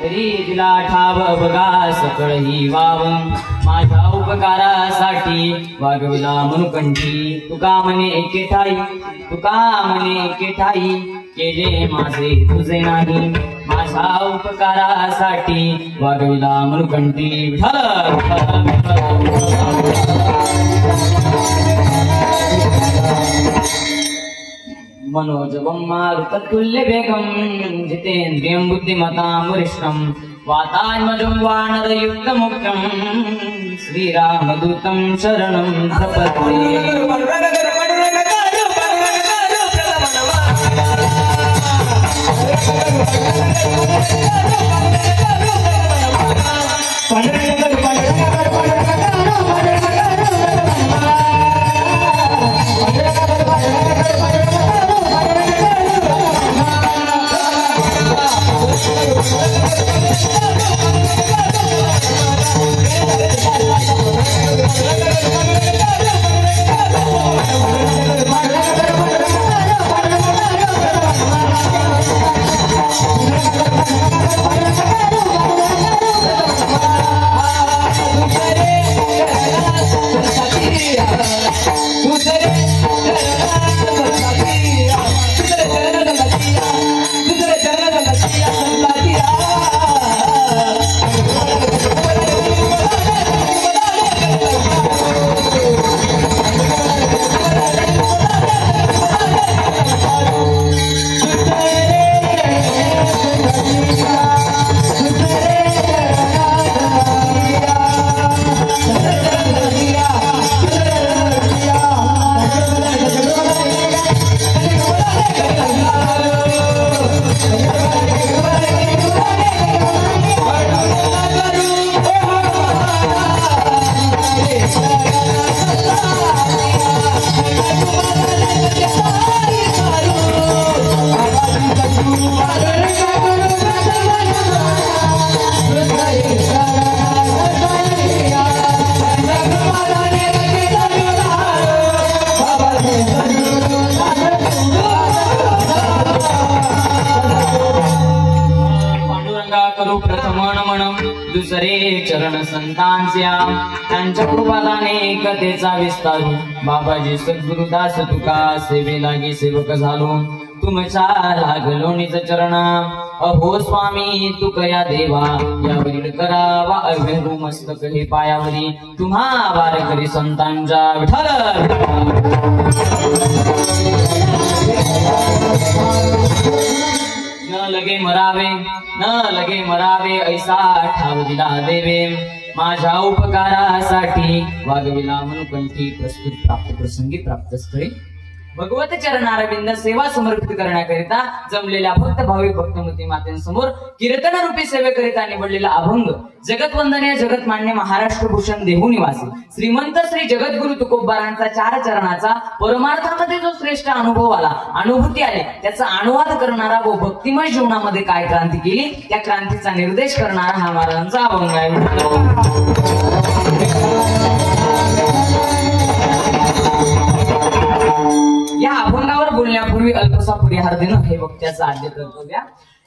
घरी दिला ठाव बघा सकळ ही वाव माझ्या उपकारासाठी वागविला मनुकंठी तुका म्हणे एके ठाई केले माझे तुझे नाही माझ्या उपकारासाठी वागविला मनुकंठी मनोजवं मारुततुल्य वेगं जितेन्द्रियं बुद्धिमतां वरिष्ठं वातात्मजं वानरयुक्तमुक्तं श्रीरामदूतं शरणं प्रपद्ये। दुसरे चरण संतांच्या त्यांच्या कृपादाने कथेचा विस्तारू बाबाजी सद्गुरुदास तुका सेवे लागे सेवक झालो तुमच्या लागलो निज चरण अहो स्वामी तुकया देवा यावरील करावा अभेरू मस्तक हे पायावरी तुम्हा वारकरी संतांच्या विठ्ठल न लगे मरावे ऐसा ठाव दिला देवे माझ्या उपकारासाठी वागविला मनुकंठी प्रस्तुत प्राप्त प्रसंगी प्राप्त स्थळी भगवत चरणारविंद सेवा समर्पित करण्याकरिता जमलेल्या भक्त भाविक भक्तमती मातेंसमोर कीर्तन रूपी सेवेकरिता निवडलेला अभंग जगतवंदनीय जगतमान्य महाराष्ट्र भूषण देहू निवासी श्रीमंत श्री जगद्गुरु तुकोबारांचा 4 चरणाचा परमार्थामध्ये जो श्रेष्ठ अनुभव आला अनुभूती आली त्याचा अनुवाद करणारा व भक्तिमय जीवनामध्ये काय क्रांती केली त्या क्रांतीचा निर्देश करणारा हा महाराजांचा अभंग आहे। या अभंगावर बोलण्यापूर्वी अल्पसा परिहार देणं हे वक्त्याचं आद्य कर्तव्य।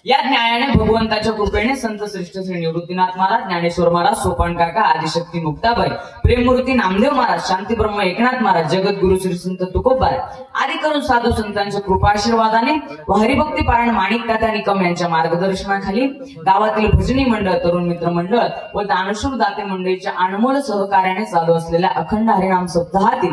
या न्यायाने भगवंताच्या कृपेने संत श्रेष्ठ श्री निवृत्तीनाथ महाराज ज्ञानेश्वर महाराज सोपान काका आदिशक्ती मुक्ताबाई प्रेममूर्ती नामदेव महाराज शांती ब्रह्म एकनाथ महाराज जगद्गुरु श्री संत तुकोबा आदी करून साधू संतांच्या कृपाशीर्वादाने व हरिभक्ती पारायण माणिक तात्या निकम यांच्या मार्गदर्शनाखाली गावातील भजनी मंडळ तरुण मित्र मंडळ व दानशूर दाते मंडळीच्या अनमोल सहकार्याने चालू असलेल्या अखंड हरिनाम सप्ताहातील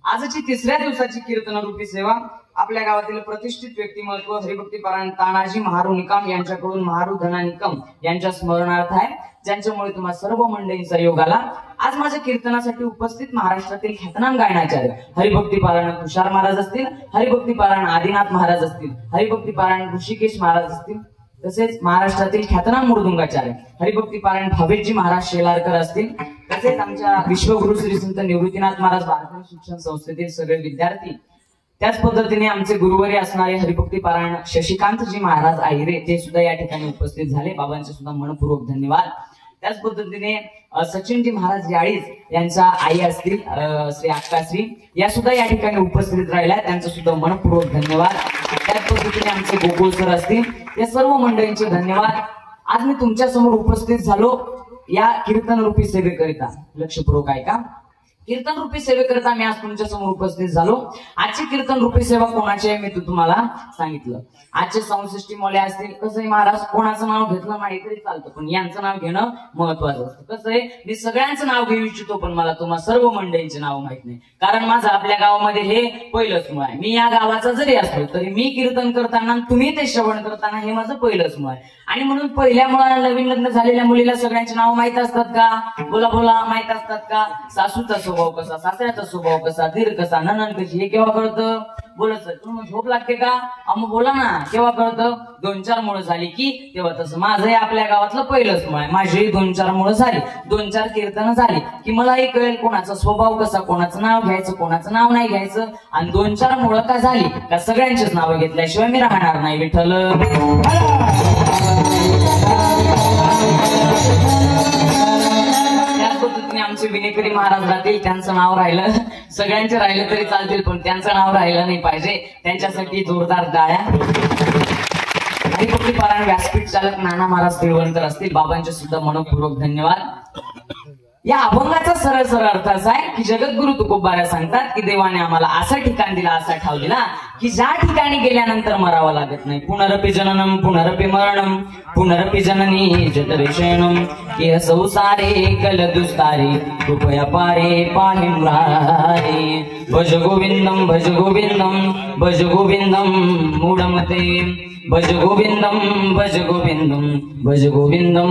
आजची 3ऱ्या दिवसाची कीर्तन रूपी सेवा आपल्या गावातील प्रतिष्ठित व्यक्तिमत्व हरिभक्ती पारायण तानाजी महारू निकम यांच्याकडून महारू धना निकम यांच्या स्मरणार्थ आहे ज्यांच्यामुळे तुम्हा सर्व मंडळींचा योग आला। आज माझ्या कीर्तनासाठी उपस्थित महाराष्ट्रातील ख्यातनाम गायनाचार्य हरिभक्ती पारायण तुषार महाराज असतील हरिभक्ती पारायण आदिनाथ महाराज असतील हरिभक्ती पारायण ऋषिकेश महाराज असतील तसेच महाराष्ट्रातील ख्यातनाम मृदुंगाचार्य हरिभक्ती पारायण भावेशजी महाराज शेलारकर असतील तसेच आमच्या विश्वगुरु श्री संत निवृत्तीनाथ महाराज भारतीय शिक्षण संस्थेतील सगळे विद्यार्थी त्याच पद्धतीने आमचे गुरुवारी असणारे हरिभक्ती पारायण शशिकांतजी महाराज आहिरे ते सुद्धा या ठिकाणी उपस्थित झाले बाबांचे सुद्धा मनपूर्वक धन्यवाद। त्याच पद्धतीने सचिनजी महाराज याळीज यांच्या आई असतील श्री अक्काश्री या सुद्धा या ठिकाणी उपस्थित राहिल्या त्यांचं सुद्धा मनपूर्वक धन्यवाद। त्याच पद्धतीने आमचे गोकुळ सर असतील, या सर्व मंडळींचे धन्यवाद। आज मी तुमच्या समोर उपस्थित झालो या कीर्तन रूपी सेवेकरिता। लक्षपूर्वक ऐका, कीर्तन रूपी सेवेकरिता मी आज तुमच्या समोर उपस्थित झालो। आजची कीर्तन रूपी सेवा कोणाची आहे मी तुम्हाला सांगितलं। आजचे संसष्टी मोले असतील, कसं आहे महाराज, कोणाचं नाव घेतलं नाही तरी चालतं, पण यांचं नाव घेणं महत्वाचं असतं। कसं आहे, मी सगळ्यांचं नाव घेऊ इच्छितो, पण मला तुम्हाला सर्व मंडळींचे नाव माहित नाही, कारण माझं आपल्या गावामध्ये हे पहिलंच मुळ आहे। मी या गावाचा जरी असलो तरी मी कीर्तन करताना तुम्ही ते श्रवण करताना हे माझं पहिलंच मुळ आहे। आणि म्हणून पहिल्या मुलाला, नवीन लग्न झालेल्या मुलीला सगळ्यांचे नाव माहित असतात का? बोला बोला, माहित असतात का? सासूचा स्वभाव कसा, सासऱ्याचा स्वभाव कसा, दीर कसा, नणंद कशी, हे केव्हा कळतं? बोलत सर तुम्हाला झोप लागते का? मग बोला ना, केव्हा कळतं? 2-4 मुळे झाली की तेव्हा। तसं माझंही आपल्या गावातलं पहिलंच मुळ आहे, माझी 2-4 मुळे झाली, 2-4 कीर्तन झाली की मलाही कळेल कोणाचा स्वभाव कसा, कोणाचं नाव घ्यायचं, कोणाचं नाव नाही घ्यायचं। आणि 2-4 मुळे का झाली का सगळ्यांचीच नावं घेतल्याशिवाय मी राहणार नाही। विठ्ठल आमचे विनेकरी महाराज राहतील, त्यांचं नाव राहिलं, सगळ्यांचे राहिलं तरी चालतील, पण त्यांचं नाव राहिलं नाही पाहिजे, त्यांच्यासाठी जोरदार टाळ्या। हरिभक्ती पारायण व्यासपीठ चालक नाना महाराज तिळवणकर असतील, बाबांचे सुद्धा मनपूर्वक धन्यवाद। या अभंगाचा सरळ सरळ अर्थ असा आहे की जगद्गुरु तुकोबारा सांगतात की देवाने आम्हाला असा ठिकाण दिला, असा ठाव दिला की ज्या ठिकाणी गेल्यानंतर मरावं लागत नाही। पुनरपि जननम पुनरपि मरणम पुनरपि जननी जठरशयनम इह संसारे कलदुस्तारे कृपया पारे पाहि मुरारे। भज गोविंदम भज गोविंदम भज गोविंदम मूढमते, भज गोविंदम भज गोविंदम भज गोविंदम।